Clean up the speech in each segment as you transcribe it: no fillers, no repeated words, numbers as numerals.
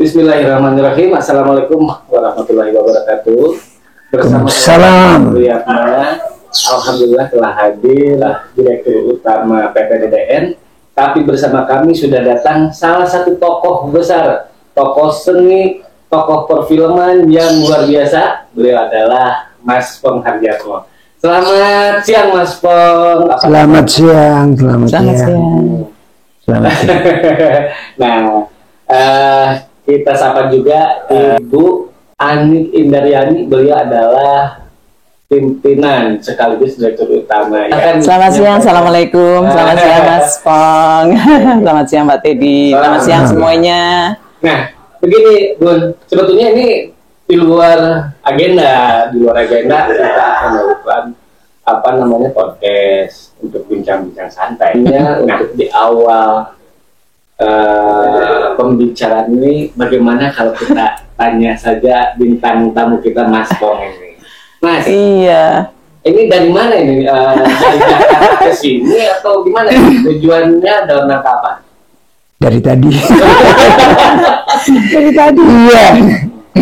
Bismillahirrahmanirrahim. Assalamualaikum warahmatullahi wabarakatuh. Bersama Salam. Alhamdulillah telah hadir Direktur Utama PPDDN. Tapi bersama kami sudah datang salah satu tokoh besar, tokoh seni, tokoh perfilman yang luar biasa. Beliau adalah Mas Pong Hardiatmo. Selamat siang Mas Pong. Selamat siang. Nah, kita sapa juga Ibu Ani Indaryani. Beliau adalah pimpinan sekaligus Direktur Utama. Selamat siang, Assalamualaikum. Selamat siang Mas Pong. Selamat siang Mbak Teddy. Selamat siang semuanya. Nah, begini Bun, sebetulnya ini di luar agenda kita akan melakukan podcast untuk bincang-bincang santai. Nah, di awal pembicaraan ini, bagaimana kalau kita tanya saja bintang tamu kita Mas Pong ini. Mas, iya. Ini dari mana ini? Dari Jakarta ke sini atau gimana? Tujuannya dalam rangka apa? Dari tadi. Dari tadi. Iya.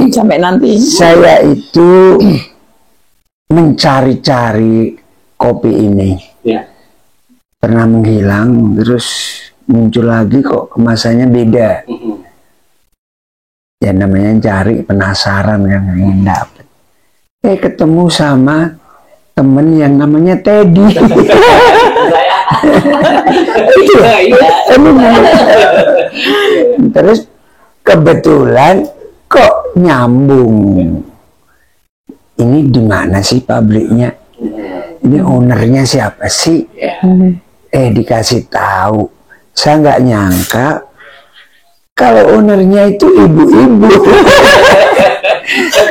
Sampai nanti. Saya itu mencari-cari kopi ini. Ya. Pernah menghilang, terus muncul lagi kok kemasannya beda. Ya namanya cari, penasaran kan, ingin dapet. Ketemu sama temen yang namanya Teddy. Terus kebetulan kok nyambung. Ini di mana sih pabriknya? Ini ownernya siapa sih? Dikasih tahu. Saya nggak nyangka kalau ownernya itu ibu-ibu.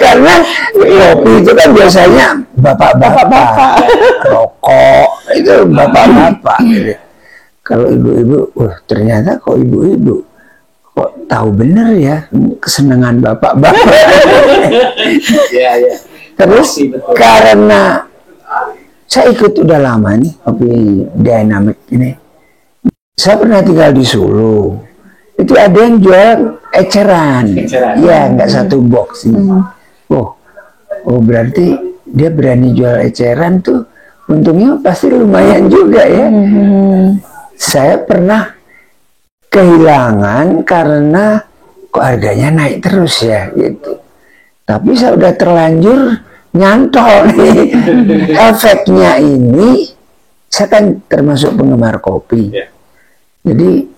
Karena kopi itu kan biasanya bapak-bapak, rokok itu bapak-bapak. Gitu. Kalau ibu-ibu, ternyata kok ibu-ibu kok tahu bener ya kesenangan bapak-bapak. Ya. Terus karena saya ikut udah lama nih kopi Dynamic ini. Saya pernah tinggal di Solo. Itu ada yang jual eceran. Ya, nggak satu box sih. Oh berarti dia berani jual eceran tuh. Untungnya pasti lumayan juga ya. Saya pernah kehilangan karena kok harganya naik terus ya gitu. Tapi saya udah terlanjur nyantol nih. Efeknya ini, saya kan termasuk penggemar kopi. Jadi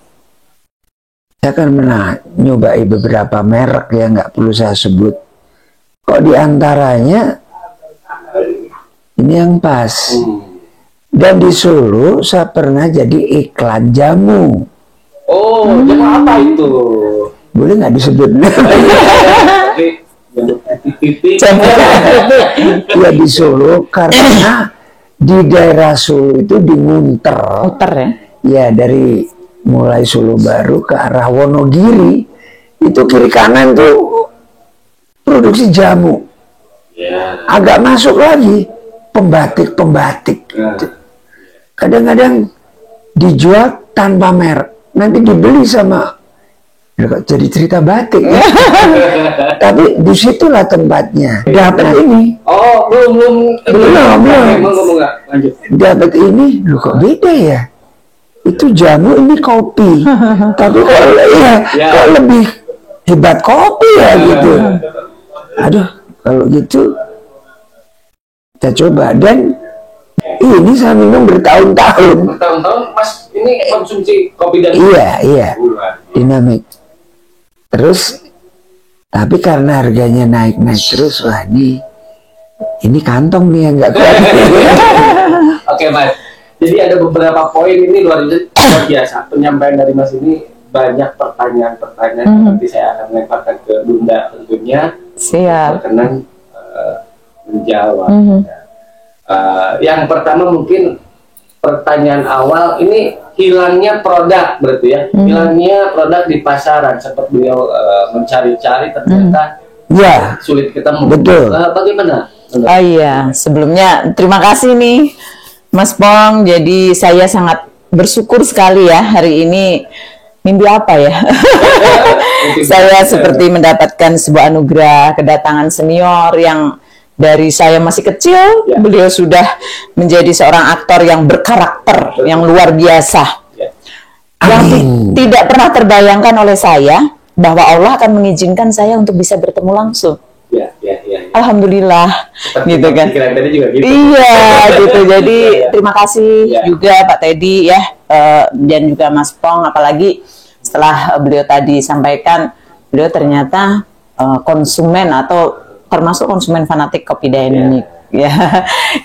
saya akan nyobai beberapa merek yang nggak perlu saya sebut. Kok diantaranya ini yang pas. Dan di Solo saya pernah jadi iklan jamu. Oh, jamu apa itu? Boleh nggak disebut? Ya di Solo karena di daerah Solo itu di Munter ya? Ya dari mulai Solo Baru ke arah Wonogiri itu kiri kanan tuh produksi jamu. Agak masuk lagi pembatik. Kadang-kadang dijual tanpa merek, nanti dibeli sama jadi cerita batik. Tapi disitulah tempatnya. Dapat ini. Oh belum. Dapat ini, loh kok beda ya? Itu jamu, ini kopi. Tapi kok lebih hebat kopi ya gitu. Aduh, kalau gitu kita coba. Dan ini saya minum bertahun-tahun. Mas, ini konsumsi kopi dari Iya. Dynamic. Terus tapi karena harganya naik terus, wah ini kantong nih yang nggak kuat. Oke Mas. Jadi ada beberapa poin ini luar biasa. Penyampaian dari Mas ini banyak pertanyaan. Nanti saya akan melemparkan ke Bunda tentunya. Siap. Berkenan menjawab. Yang pertama mungkin pertanyaan awal ini hilangnya produk berarti ya. Hilangnya produk di pasaran sempat beliau mencari-cari ternyata sulit ketemu. Betul. Bagaimana? Oh iya, sebelumnya terima kasih nih Mas Pong. Jadi saya sangat bersyukur sekali ya hari ini mimpi apa ya? Saya seperti mendapatkan sebuah anugerah kedatangan senior yang dari saya masih kecil, beliau sudah menjadi seorang aktor yang berkarakter, yang luar biasa. Yang tidak pernah terbayangkan oleh saya bahwa Allah akan mengizinkan saya untuk bisa bertemu langsung. Alhamdulillah, Seperti gitu kan? pikiran tadi juga gitu. Iya, gitu. Jadi terima kasih juga Pak Teddy ya, dan juga Mas Pong. Apalagi setelah beliau tadi sampaikan, beliau ternyata konsumen atau termasuk konsumen fanatik kopi dynamic. Ya,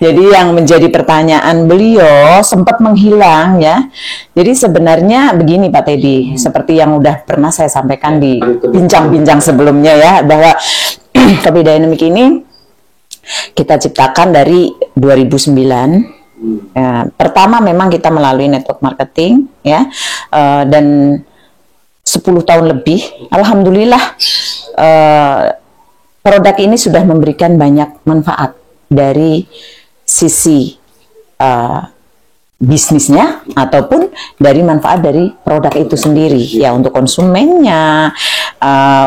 jadi yang menjadi pertanyaan beliau sempat menghilang ya. Jadi sebenarnya begini Pak Teddy, seperti yang udah pernah saya sampaikan di bincang-bincang sebelumnya ya, bahwa kopi dynamic ini kita ciptakan dari 2009. Ya, pertama memang kita melalui network marketing ya, dan 10 tahun lebih, alhamdulillah produk ini sudah memberikan banyak manfaat dari sisi bisnisnya ataupun dari manfaat dari produk itu sendiri ya, untuk konsumennya,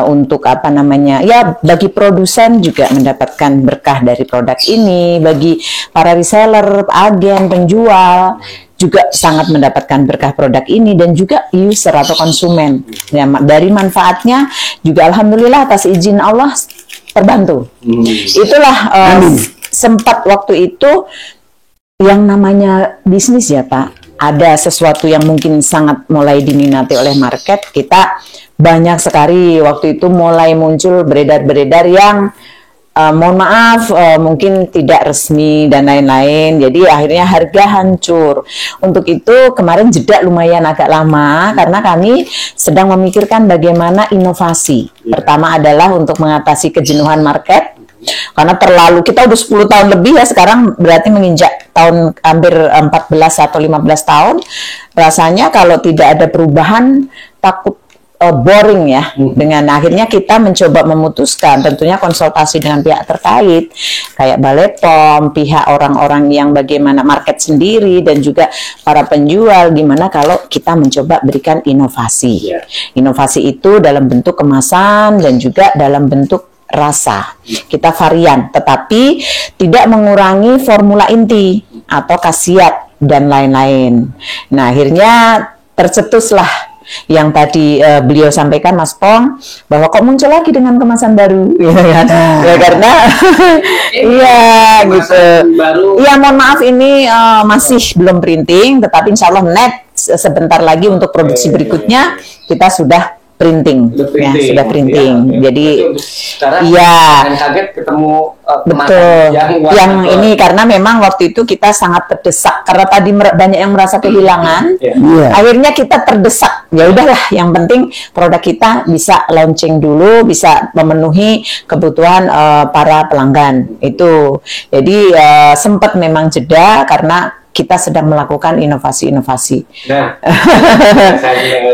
untuk apa namanya ya, bagi produsen juga mendapatkan berkah dari produk ini, bagi para reseller, agen, penjual juga sangat mendapatkan berkah produk ini, dan juga user atau konsumen ya, dari manfaatnya juga alhamdulillah atas izin Allah terbantu. Itulah sempat waktu itu yang namanya bisnis ya Pak, ada sesuatu yang mungkin sangat mulai diminati oleh market, kita banyak sekali waktu itu mulai muncul beredar-beredar yang mohon maaf mungkin tidak resmi dan lain-lain, jadi akhirnya harga hancur. Untuk itu kemarin jeda lumayan agak lama karena kami sedang memikirkan bagaimana inovasi. Pertama adalah untuk mengatasi kejenuhan market, karena terlalu, kita udah 10 tahun lebih ya sekarang, berarti menginjak tahun hampir 14 atau 15 tahun, rasanya kalau tidak ada perubahan takut boring ya. Dengan akhirnya kita mencoba memutuskan, tentunya konsultasi dengan pihak terkait kayak Balai POM, pihak orang-orang yang bagaimana market sendiri, dan juga para penjual, gimana kalau kita mencoba berikan inovasi. Inovasi itu dalam bentuk kemasan dan juga dalam bentuk rasa. Kita varian, tetapi tidak mengurangi formula inti atau khasiat dan lain-lain. Nah, akhirnya tercetuslah yang tadi beliau sampaikan Mas Pong, bahwa kok muncul lagi dengan kemasan baru, ya kan? Ya karena iya gitu. Iya, mohon maaf ini masih belum printing, tetapi insya Allah sebentar lagi untuk produksi berikutnya kita sudah printing, ya, sudah printing. Ya. Jadi iya, kaget ketemu betul. Yang ini karena memang waktu itu kita sangat terdesak karena tadi banyak yang merasa kehilangan. Akhirnya kita terdesak. Ya udahlah, yang penting produk kita bisa launching dulu, bisa memenuhi kebutuhan para pelanggan itu. Jadi sempat memang jeda karena kita sedang melakukan inovasi-inovasi. Nah,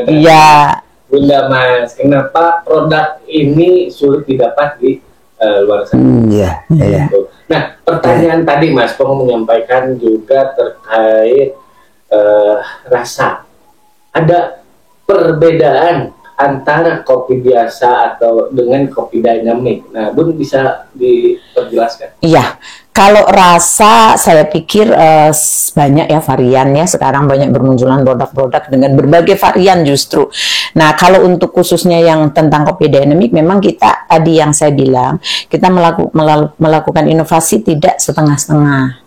iya. Bunda Mas, kenapa produk ini sulit didapat di luar sana? Nah, pertanyaan tadi Mas Pong menyampaikan juga terkait rasa. Ada perbedaan antara kopi biasa atau dengan kopi dynamic. Nah, Bun bisa diperjelaskan? Iya. Kalau rasa saya pikir banyak ya variannya, sekarang banyak bermunculan produk-produk dengan berbagai varian justru. Nah, kalau untuk khususnya yang tentang kopi dynamic, memang kita tadi yang saya bilang, kita melakukan inovasi tidak setengah-setengah.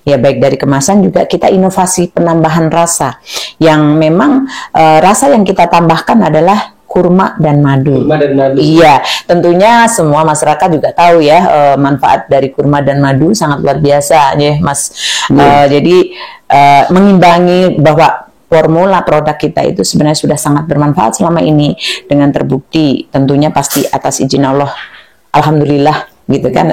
Ya, baik dari kemasan juga kita inovasi penambahan rasa. Yang memang rasa yang kita tambahkan adalah kurma dan madu. Iya, tentunya semua masyarakat juga tahu ya manfaat dari kurma dan madu sangat luar biasa ya Mas. Jadi mengimbangi bahwa formula produk kita itu sebenarnya sudah sangat bermanfaat selama ini, dengan terbukti tentunya pasti atas izin Allah, alhamdulillah gitu kan,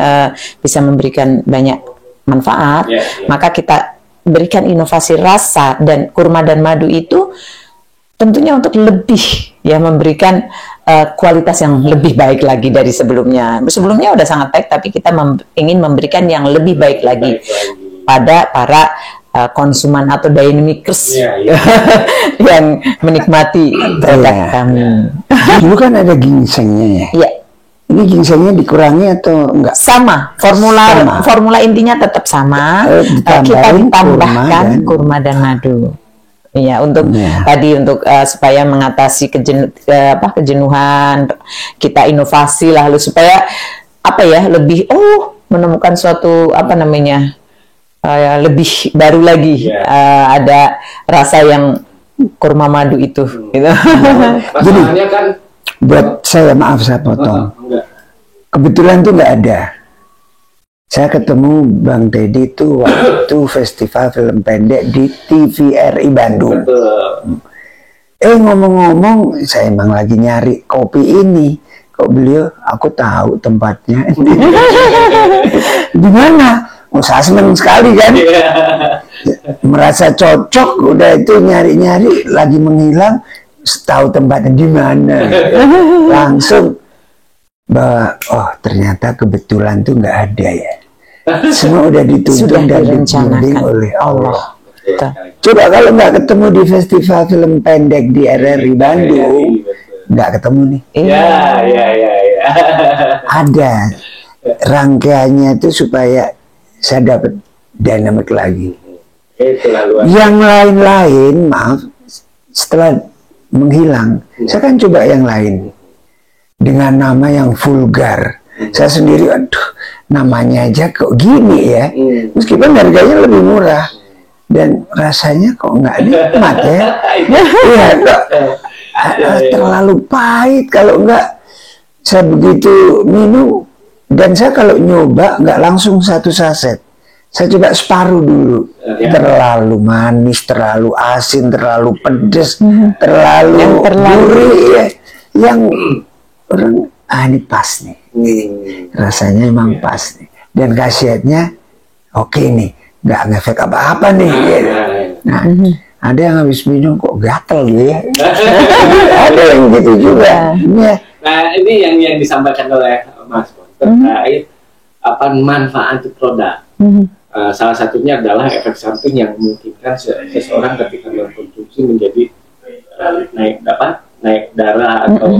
bisa memberikan banyak manfaat. Maka kita berikan inovasi rasa, dan kurma dan madu itu tentunya untuk lebih ya memberikan kualitas yang lebih baik lagi dari sebelumnya. Sebelumnya udah sangat baik, tapi kita ingin memberikan yang lebih baik lagi pada para konsumen atau dynamikers Iya, iya. yang menikmati produk Iya. kami. Dulu kan ada ginsengnya ya. Iya, Ini ginsengnya dikurangi atau enggak? sama. Formula intinya tetap sama. Kita Ditambahin ditambahkan kurma kurma dan madu. Iya, untuk Iya. tadi untuk supaya mengatasi kejenuhan, kita inovasi lalu supaya apa ya, lebih menemukan suatu lebih baru lagi. Iya. Ada rasa yang kurma madu itu gitu. Masalahnya kan Buat saya, maaf saya potong. enggak. Kebetulan tuh nggak ada. Saya ketemu Bang Teddy itu waktu festival film pendek di TVRI Bandung. Betul. Ngomong-ngomong, saya emang lagi nyari kopi ini. Kok beliau, aku tahu tempatnya. Di mana? Saya seneng sekali kan. Iya. Merasa cocok, udah itu nyari-nyari, lagi menghilang, tahu tempatnya di mana. Langsung bahwa, ternyata kebetulan tuh nggak ada ya. Semua udah dituntun Sudah dan direncanakan dibimbing oleh Allah. Betul. Coba kalau nggak ketemu di festival film pendek di RRI Bandung, nggak ketemu nih. Iya, iya, iya, iya. Ada rangkaiannya itu supaya saya dapat dinamik lagi. Itulah luar. Yang lain-lain, maaf, setelah menghilang, saya kan coba yang lain dengan nama yang vulgar. Saya sendiri, aduh, namanya aja kok gini ya. Meskipun harganya lebih murah dan rasanya kok nggak nikmat ya. Iya, kok terlalu pahit kalau nggak saya begitu minum. Dan saya kalau nyoba nggak langsung satu saset. Saya coba separuh dulu. Terlalu manis, terlalu asin, terlalu pedes, terlalu gurih ya. Yang orang, ini pas nih. Rasanya emang pas nih. Dan khasiatnya oke nih. Nggak ngefek apa-apa nih. Nah, ada yang habis minum kok gatel gitu ya. Ada yang gitu juga. Ya. Nah, ini yang disampaikan oleh Mas Bon terkait manfaat produk. Salah satunya adalah efek samping yang memungkinkan seseorang ketika mengkonsumsi menjadi naik darah atau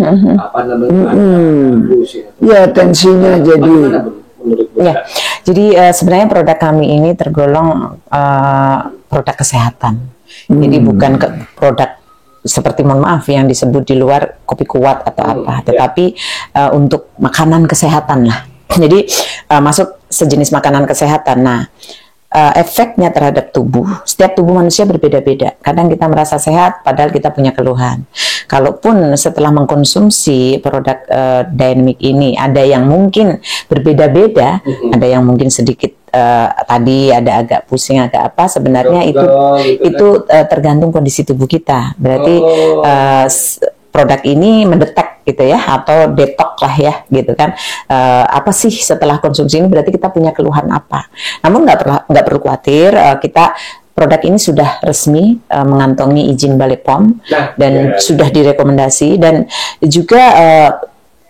Ya, tensinya jadi. Menurut Ya, jadi sebenarnya produk kami ini tergolong produk kesehatan. Jadi bukan produk seperti, mohon maaf, yang disebut di luar kopi kuat atau apa, tetapi untuk makanan kesehatan lah. Jadi masuk sejenis makanan kesehatan. Nah, efeknya terhadap tubuh, setiap tubuh manusia berbeda-beda. Kadang kita merasa sehat, padahal kita punya keluhan. Kalaupun setelah mengkonsumsi produk dynamic ini, ada yang mungkin berbeda-beda, ada yang mungkin sedikit tadi ada agak pusing, agak apa. Sebenarnya itu tergantung kondisi tubuh kita. Berarti produk ini mendetek gitu ya, atau detox lah ya gitu kan. Apa sih setelah konsumsi ini, berarti kita punya keluhan apa. Namun nggak perlu khawatir, kita produk ini sudah resmi mengantongi izin Balai POM dan sudah direkomendasi, dan juga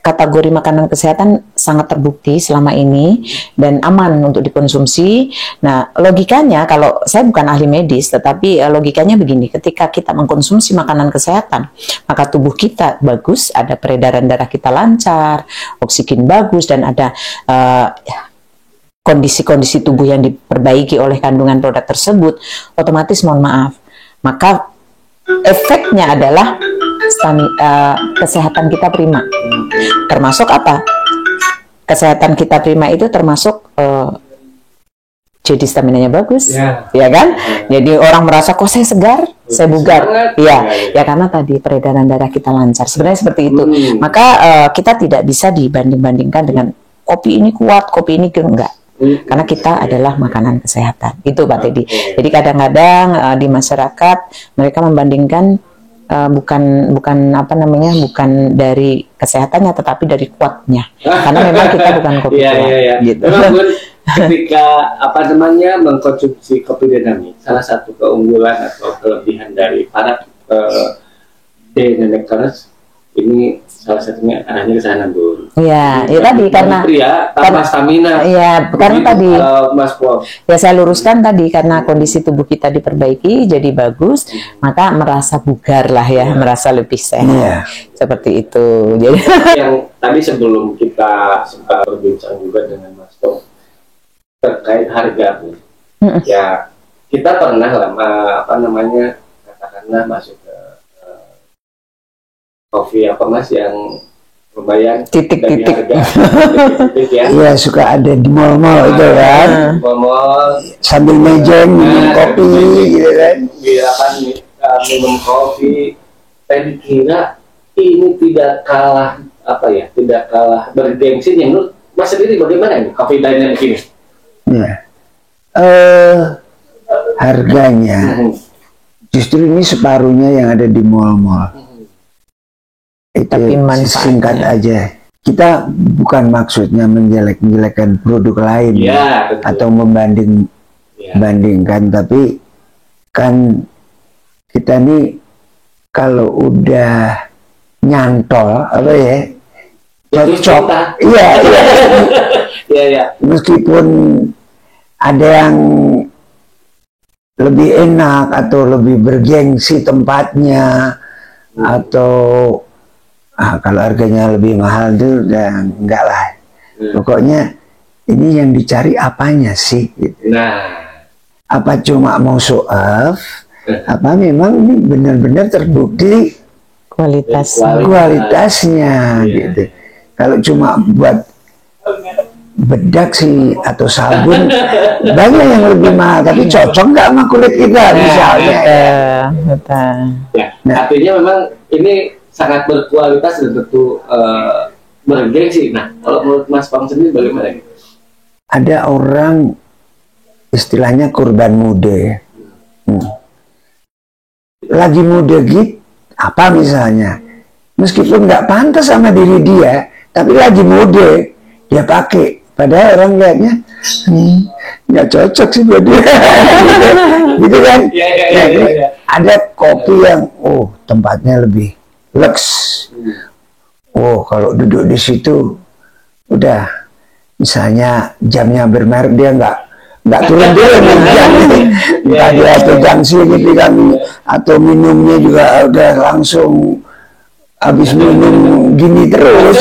kategori makanan kesehatan sangat terbukti selama ini dan aman untuk dikonsumsi. Nah, logikanya, kalau saya bukan ahli medis, tetapi logikanya begini, ketika kita mengkonsumsi makanan kesehatan, maka tubuh kita bagus, ada peredaran darah kita lancar, oksigen bagus, dan ada kondisi-kondisi tubuh yang diperbaiki oleh kandungan produk tersebut, otomatis mohon maaf, maka efeknya adalah kesehatan kita prima. Termasuk apa? Kesehatan kita prima itu termasuk jadi staminanya bagus, ya kan? Jadi orang merasa kok saya segar, saya bugar, ya karena tadi peredaran darah kita lancar. Sebenarnya seperti itu. Maka kita tidak bisa dibanding-bandingkan dengan kopi ini kuat, kopi ini enggak. Karena kita adalah makanan kesehatan. Itu Pak Teddy. Jadi kadang-kadang di masyarakat mereka membandingkan bukan dari kesehatannya, tetapi dari kuatnya. Karena memang kita bukan kopi kuat. Gitu. Ketika mengkonsumsi kopi dynamic, salah satu keunggulan atau kelebihan dari para dynamikers ini salah satunya arahnya ke sana, Bu. Ya, ya tadi karena pria tanpa stamina. ya karena Begitu, tadi Mas Pol. ya saya luruskan tadi karena kondisi tubuh kita diperbaiki jadi bagus, maka merasa bugar lah ya, merasa lebih sehat. Iya. Seperti itu. Jadi Yang tadi sebelum kita sempat berbincang juga dengan Mas Pol terkait harga, Bu. Ya kita pernah lama apa namanya katakanlah masuk ke kopi apa Mas yang lumayan Titik-titik. dari harga titik ya. Iya, suka ada di mall-mall itu kan. Mall Sambil mejeng minum kopi gitu kan. minum kopi. Saya kira ini tidak kalah apa ya, tidak kalah bergengsi. Menurut Mas sendiri bagaimana nih kopi diner begini? Ya. Harganya justru ini separuhnya yang ada di mall-mall. Itu Tapi manfaatnya. singkat aja. Kita bukan maksudnya menjelek-jelekan produk lain Ya, betul. atau Ya. bandingkan, tapi kan kita nih kalau udah nyantol apa ya, Jatuh cocok. cinta. Iya, iya. Iya, iya. Meskipun ada yang lebih enak atau lebih bergengsi tempatnya, atau kalau harganya lebih mahal itu udah enggak lah. Pokoknya ini yang dicari apanya sih gitu. Nah, Apa cuma mau show off, apa memang ini benar-benar terbukti kualitasnya Iya. gitu. Kalau cuma buat bedak sih atau sabun banyak yang lebih mahal, tapi cocok nggak sama kulit kita misalnya. betul. ya. Nah. Artinya memang ini sangat berkualitas dan tentu bergengsi. Nah, kalau menurut Mas Pang sendiri bagaimana? Ada orang istilahnya kurban muda, lagi muda gitu apa misalnya, meskipun nggak pantas sama diri dia, tapi lagi muda dia pakai, padahal orang lihatnya nggak cocok sih buat dia. Gitu kan. Iya, iya, Nah, iya, iya. ada kopi yang tempatnya lebih lux, kalau duduk di situ udah misalnya jamnya bermerek, dia nggak turun-turun jam, entah dia pegang gitu kan, atau minumnya juga udah langsung habis minum gini terus,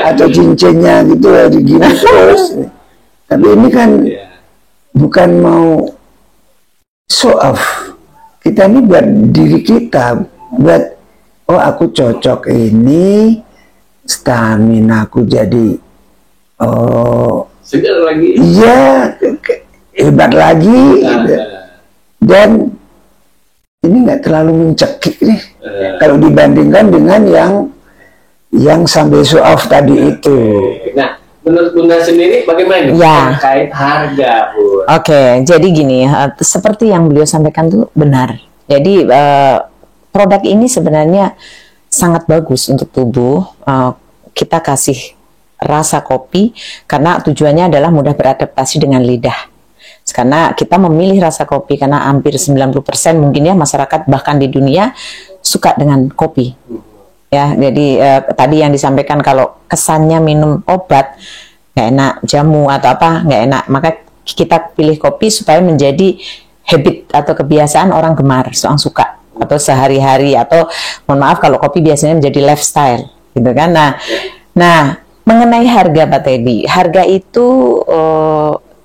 atau cincinnya gitu gini terus. Tapi ini kan bukan mau show off, kita ini buat diri kita, buat aku cocok ini, stamina aku jadi Segar lagi. iya hebat lagi gitu. Dan ini nggak terlalu mencekik nih kalau dibandingkan dengan yang sambil show off tadi itu. Nah, menurut Bunda sendiri bagaimana nih Ya. terkait harga, Bu? Oke, jadi gini, seperti yang beliau sampaikan tuh benar. Jadi produk ini sebenarnya sangat bagus untuk tubuh. Kita kasih rasa kopi karena tujuannya adalah mudah beradaptasi dengan lidah. Karena kita memilih rasa kopi karena hampir 90% mungkin ya masyarakat bahkan di dunia suka dengan kopi. Ya, jadi tadi yang disampaikan kalau kesannya minum obat nggak enak, jamu atau apa nggak enak, maka kita pilih kopi supaya menjadi habit atau kebiasaan orang gemar, orang suka atau sehari-hari, atau mohon maaf kalau kopi biasanya menjadi lifestyle, gitu kan. Nah mengenai harga Pak Teddy, harga itu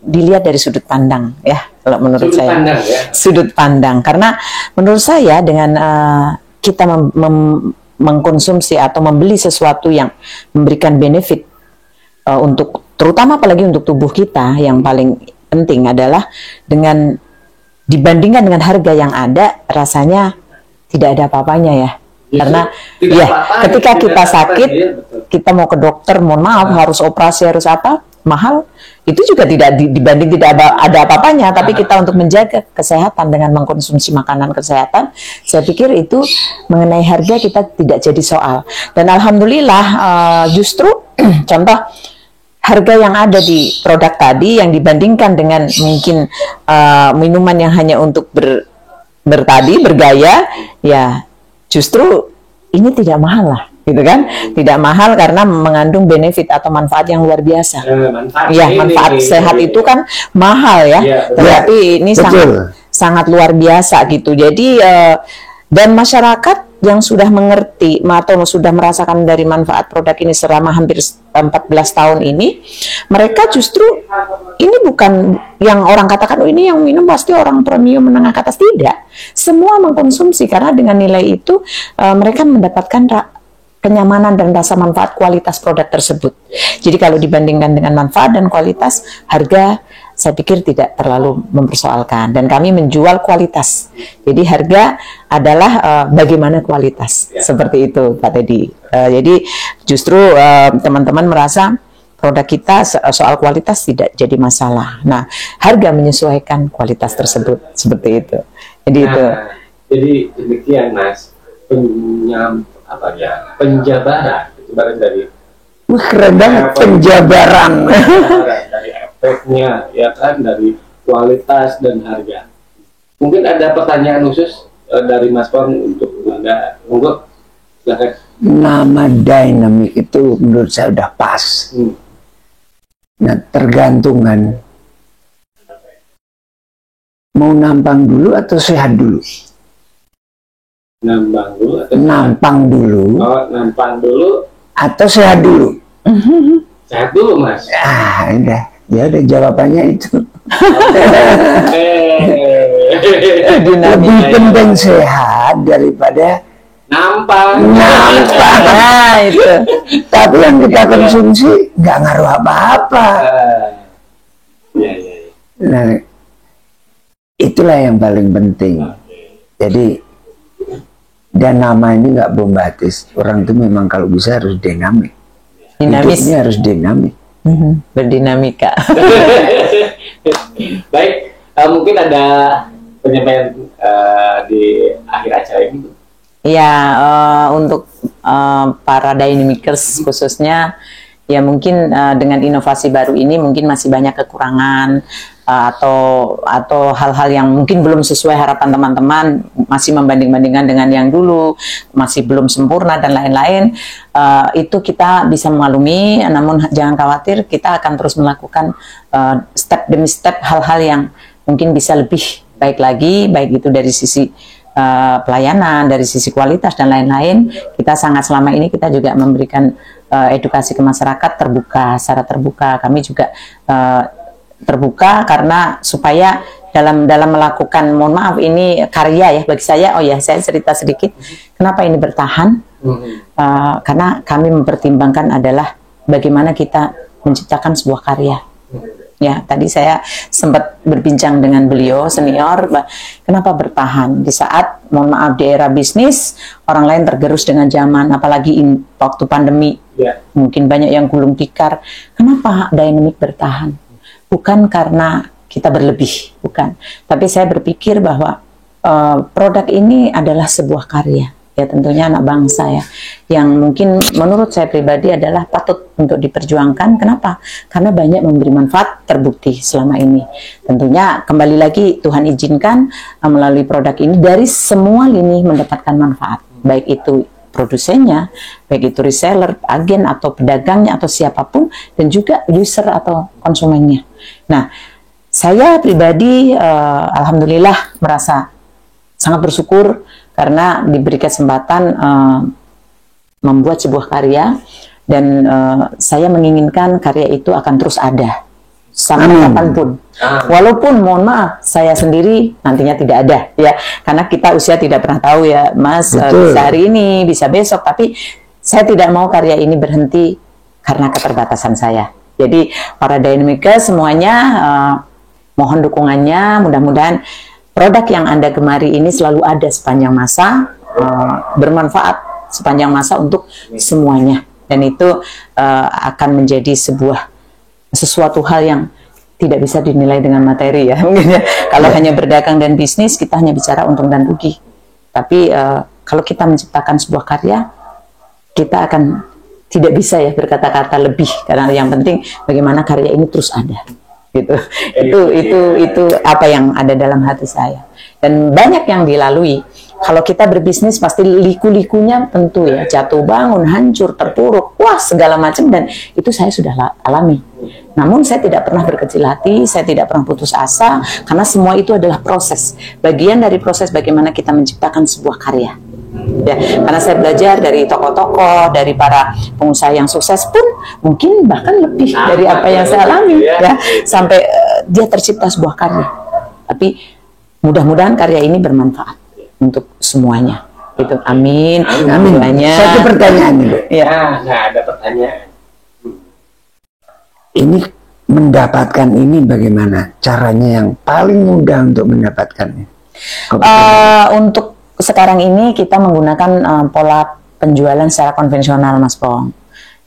dilihat dari sudut pandang ya, kalau menurut saya. Sudut pandang, karena menurut saya dengan kita mengkonsumsi atau membeli sesuatu yang memberikan benefit untuk, terutama apalagi untuk tubuh kita, yang paling penting adalah dengan dibandingkan dengan harga yang ada, rasanya tidak ada apa-apanya ya. Karena ya ketika kita sakit, kita mau ke dokter, mohon maaf harus operasi, harus apa, mahal, itu juga tidak dibanding tidak ada apa-apanya. Tapi kita untuk menjaga kesehatan dengan mengkonsumsi makanan kesehatan, saya pikir itu mengenai harga kita tidak jadi soal. Dan alhamdulillah justru contoh harga yang ada di produk tadi yang dibandingkan dengan mungkin minuman yang hanya untuk bergaya, ya justru ini tidak mahal lah. gitu kan? Tidak mahal karena mengandung benefit atau manfaat yang luar biasa. Manfaat Ya, ini, manfaat sehat ini. itu kan mahal ya, Iya, betul. tapi ini Betul. sangat luar biasa gitu. Jadi dan masyarakat yang sudah mengerti atau sudah merasakan dari manfaat produk ini selama hampir 14 tahun ini, mereka justru ini bukan yang orang katakan, oh ini yang minum pasti orang premium menengah ke atas. Tidak, semua mengkonsumsi karena dengan nilai itu mereka mendapatkan kenyamanan dan rasa manfaat kualitas produk tersebut. Jadi kalau dibandingkan dengan manfaat dan kualitas, harga saya pikir tidak terlalu mempersoalkan, dan kami menjual kualitas. Jadi harga adalah bagaimana kualitas, seperti itu Pak Teddy. Jadi justru teman-teman merasa produk kita soal kualitas tidak jadi masalah. Nah, harga menyesuaikan kualitas tersebut, seperti itu. Jadi itu. Jadi demikian Mas, penjabaran itu barang dari Wih, keren banget penjabaran. dari efeknya, ya kan, dari kualitas dan harga. Mungkin ada pertanyaan khusus dari Mas Pon untuk Anda. Monggo, silakan. Nama dynamic itu menurut saya udah pas. Nah, tergantungan mau nampang dulu atau sehat dulu. Nampang dulu atau Nampang dulu Oh, nampang dulu atau sehat dulu. sehat dulu Mas. Udah, ya udah jawabannya itu. Lebih penting sehat daripada Nampang. Nah, itu. Tapi yang kita konsumsi nggak ngaruh apa-apa. Ya. Nah, itulah yang paling penting. Jadi, dan nama ini nggak bombatis. Orang itu memang kalau bisa harus dinamik. Dinamis. Hidupnya harus dinamik. Berdinamika. Baik, mungkin ada penyampaian di akhir acara ini. Ya, untuk para dynamikers khususnya, ya mungkin dengan inovasi baru ini mungkin masih banyak kekurangan atau hal-hal yang mungkin belum sesuai harapan teman-teman, masih membanding-bandingkan dengan yang dulu, masih belum sempurna dan lain-lain. Itu kita bisa memaklumi, namun jangan khawatir, kita akan terus melakukan step demi step hal-hal yang mungkin bisa lebih baik lagi, baik itu dari sisi pelayanan, dari sisi kualitas dan lain-lain. Kita sangat selama ini kita juga memberikan edukasi ke masyarakat terbuka, secara terbuka. Kami juga terbuka karena supaya dalam melakukan, mohon maaf ini karya ya bagi saya. Oh ya, saya cerita sedikit kenapa ini bertahan. Karena kami mempertimbangkan adalah bagaimana kita menciptakan sebuah karya. Ya, tadi saya sempat berbincang dengan beliau senior, kenapa bertahan di saat, mohon maaf, di era bisnis orang lain tergerus dengan zaman, apalagi waktu pandemi, mungkin banyak yang gulung tikar. Kenapa dynamic bertahan? Bukan karena kita berlebih, bukan. Tapi saya berpikir bahwa produk ini adalah sebuah karya. Ya tentunya anak bangsa ya, yang mungkin menurut saya pribadi adalah patut untuk diperjuangkan. Kenapa? Karena banyak memberi manfaat, terbukti selama ini. Tentunya kembali lagi Tuhan izinkan melalui produk ini dari semua lini mendapatkan manfaat, baik itu produsennya, baik itu reseller, agen atau pedagangnya atau siapapun, dan juga user atau konsumennya. Nah, saya pribadi alhamdulillah merasa sangat bersyukur karena diberi kesempatan membuat sebuah karya, dan saya menginginkan karya itu akan terus ada sampai kapanpun. Walaupun mohon maaf saya sendiri nantinya tidak ada ya, karena kita usia tidak pernah tahu ya Mas, bisa hari ini bisa besok, tapi saya tidak mau karya ini berhenti karena keterbatasan saya. Jadi para dynamikers semuanya mohon dukungannya, mudah-mudahan produk yang Anda gemari ini selalu ada sepanjang masa, bermanfaat sepanjang masa untuk semuanya, dan itu akan menjadi sesuatu hal yang tidak bisa dinilai dengan materi ya mungkin ya. Kalau hanya berdagang dan bisnis kita hanya bicara untung dan rugi, tapi kalau kita menciptakan sebuah karya kita akan tidak bisa ya berkata-kata lebih, karena yang penting bagaimana karya ini terus ada. Gitu. Itu apa yang ada dalam hati saya, dan banyak yang dilalui Kalau kita berbisnis pasti liku-likunya tentu ya, jatuh bangun, hancur, terpuruk, wah segala macam, dan itu saya sudah alami. Namun saya tidak pernah berkecil hati, saya tidak pernah putus asa, karena semua itu adalah proses, bagian dari proses bagaimana kita menciptakan sebuah karya. Ya, karena saya belajar dari tokoh-tokoh, dari para pengusaha yang sukses pun mungkin bahkan lebih dari apa yang saya alami, ya, sampai dia tercipta sebuah karya. Tapi mudah-mudahan karya ini bermanfaat untuk semuanya. Gitu. Amin. Amin. Banyak. Satu pertanyaan nih, Bu. Ya. Nah, ada pertanyaan. Ini mendapatkan ini bagaimana? Caranya yang paling mudah untuk mendapatkannya? Untuk sekarang ini kita menggunakan pola penjualan secara konvensional, Mas Pong.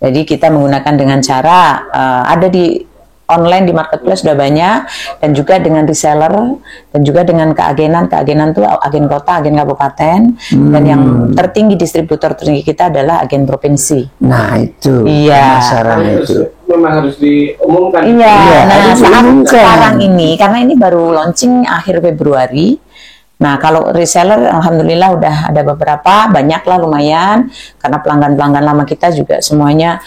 Jadi kita menggunakan dengan cara ada di online, di marketplace sudah banyak, dan juga dengan reseller, dan juga dengan keagenan itu agen kota, agen kabupaten, dan yang tertinggi, distributor tertinggi kita adalah agen provinsi. Nah itu Iya. pemasaran itu. Memang harus diumumkan. Iya, nah harus saat diumumkan. sekarang ini, karena ini baru launching akhir Februari. Nah, kalau reseller, alhamdulillah udah ada beberapa, banyak lah lumayan, karena pelanggan-pelanggan lama kita juga semuanya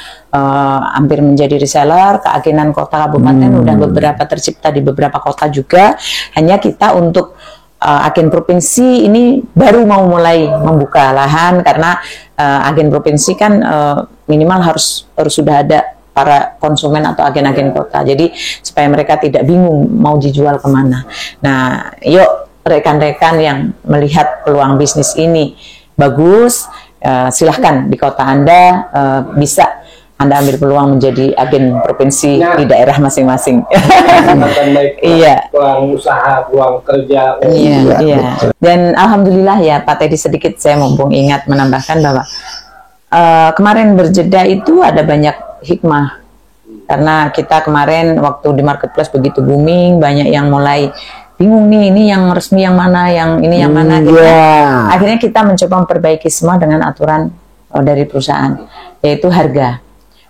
hampir menjadi reseller. Keagenan kota kabupaten udah beberapa tercipta di beberapa kota juga. Hanya kita untuk agen provinsi ini baru mau mulai membuka lahan, karena agen provinsi kan minimal harus sudah ada para konsumen atau agen-agen kota. Jadi supaya mereka tidak bingung mau dijual kemana. Nah, yuk rekan-rekan yang melihat peluang bisnis ini bagus, silahkan di kota Anda bisa Anda ambil peluang menjadi agen provinsi di daerah masing-masing. Iya. Peluang usaha, peluang kerja. Iya. Dan alhamdulillah ya, Pak Teddy, sedikit saya mumpung ingat menambahkan bahwa kemarin berjeda itu ada banyak hikmah. Karena kita kemarin waktu di marketplace begitu booming, banyak yang mulai bingung nih, ini yang resmi yang mana, yang ini yang mana gitu. Akhirnya kita mencoba memperbaiki semua dengan aturan dari perusahaan, yaitu harga.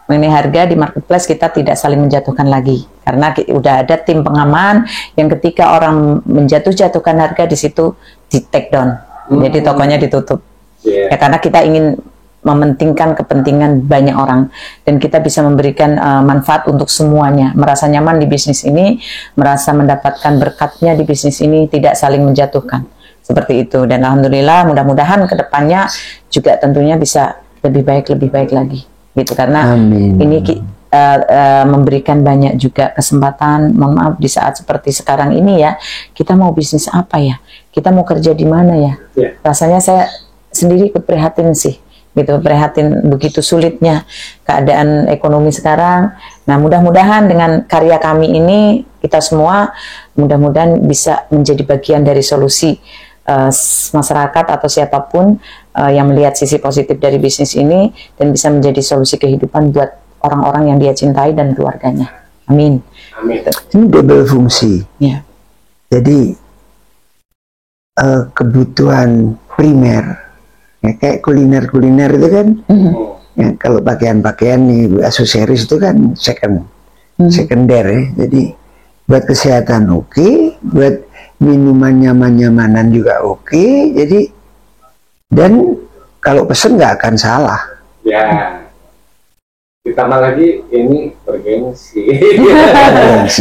Mengenai harga di marketplace kita tidak saling menjatuhkan lagi, karena udah ada tim pengaman yang ketika orang menjatuhkan harga di situ di take down, jadi tokonya ditutup. Ya, karena kita ingin mementingkan kepentingan banyak orang, dan kita bisa memberikan manfaat untuk semuanya, merasa nyaman di bisnis ini, merasa mendapatkan berkatnya di bisnis ini, tidak saling menjatuhkan, seperti itu. Dan alhamdulillah mudah-mudahan kedepannya juga tentunya bisa lebih baik lagi gitu, karena ini memberikan banyak juga kesempatan. Mohon maaf, di saat seperti sekarang ini ya, kita mau bisnis apa ya, kita mau kerja di mana ya, rasanya saya sendiri ikut prihatin sih gitu, prihatin begitu sulitnya keadaan ekonomi sekarang. Nah, mudah-mudahan dengan karya kami ini, kita semua mudah-mudahan bisa menjadi bagian dari solusi masyarakat atau siapapun yang melihat sisi positif dari bisnis ini, dan bisa menjadi solusi kehidupan buat orang-orang yang dia cintai dan keluarganya. Amin. Amin. Ini double fungsi. Ya. Jadi kebutuhan primer, ya, kayak kuliner itu kan, ya, kalau pakaian-pakaian nih, aksesoris itu kan sekunder ya. Jadi buat kesehatan oke, buat minuman nyaman-nyamanan juga oke. Jadi, dan kalau pesen nggak akan salah. Ya. Ditambah lagi ini bergengsi.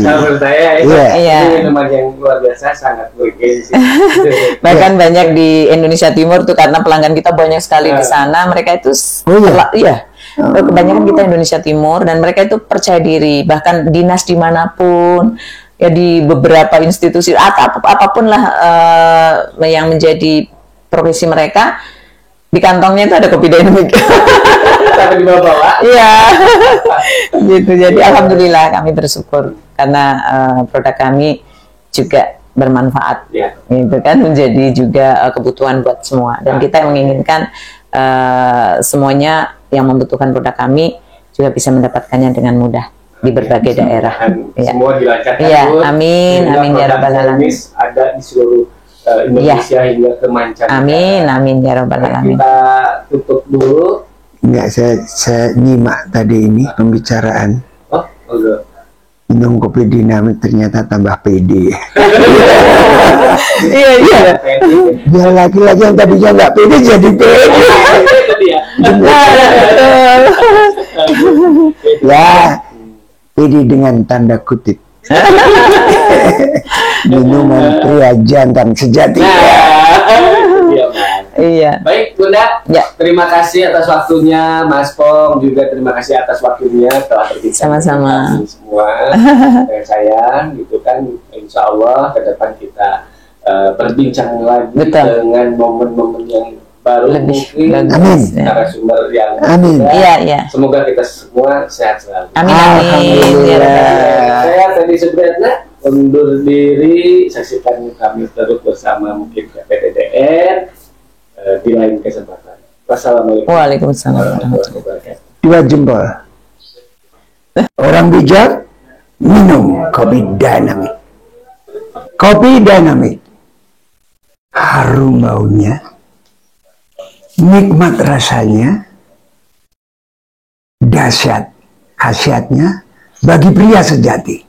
Menurut saya ini minuman yang luar biasa, sangat bergengsi. Bahkan banyak di Indonesia Timur tuh, karena pelanggan kita banyak sekali di sana, mereka itu kebanyakan kita Indonesia Timur, dan mereka itu percaya diri, bahkan dinas dimanapun ya, di beberapa institusi atau apapun lah yang menjadi profesi mereka, di kantongnya itu ada kopi Dynamic. Sampai dibawa-bawa. Iya. Gitu. Jadi alhamdulillah kami bersyukur, karena produk kami juga bermanfaat. Gitu kan, menjadi juga kebutuhan buat semua, dan kita yang menginginkan semuanya yang membutuhkan produk kami juga bisa mendapatkannya dengan mudah di berbagai daerah. Semua dilancarkan. Iya, amin, amin ya rabbal alamin. Ada di seluruh Indonesia hingga ke mancanegara. Amin, amin ya rabbal alamin. Kita tutup dulu. Enggak, saya nyimak tadi ini pembicaraan. Oh, enggak. Minum kopi Dynamic ternyata tambah pede. Iya, iya. Biar laki-laki yang tadinya nggak pede jadi pede. Itu dia. Ya, pede dengan tanda kutip. Minuman pria jantan sejati. Nah, itu dia, Mas. Iya. Baik Bunda, Ya. terima kasih atas waktunya, Mas Pong juga terima kasih atas waktunya telah berbincang Sama-sama. dengan kami semua. Saya gitu kan, insya Allah ke depan kita berbincang lagi Betul. dengan momen-momen yang baru Lebih mungkin bagus, Amin. ya. narasumber yang Amin. berbeda. Iya, iya. Semoga kita semua sehat selalu. Amin, amin. Ya, Rabbal Alamin. Saya tadi Subriyatna undur diri, saksikan kami terus bersama mungkin PPDDN di lain kesempatan. Wassalamualaikum Waalaikumsalam warahmatullahi wabarakatuh. 2 jempol. Orang bijak minum kopi Dynamit. Kopi Dynamit. Harum baunya, nikmat rasanya, dahsyat khasiatnya bagi pria sejati.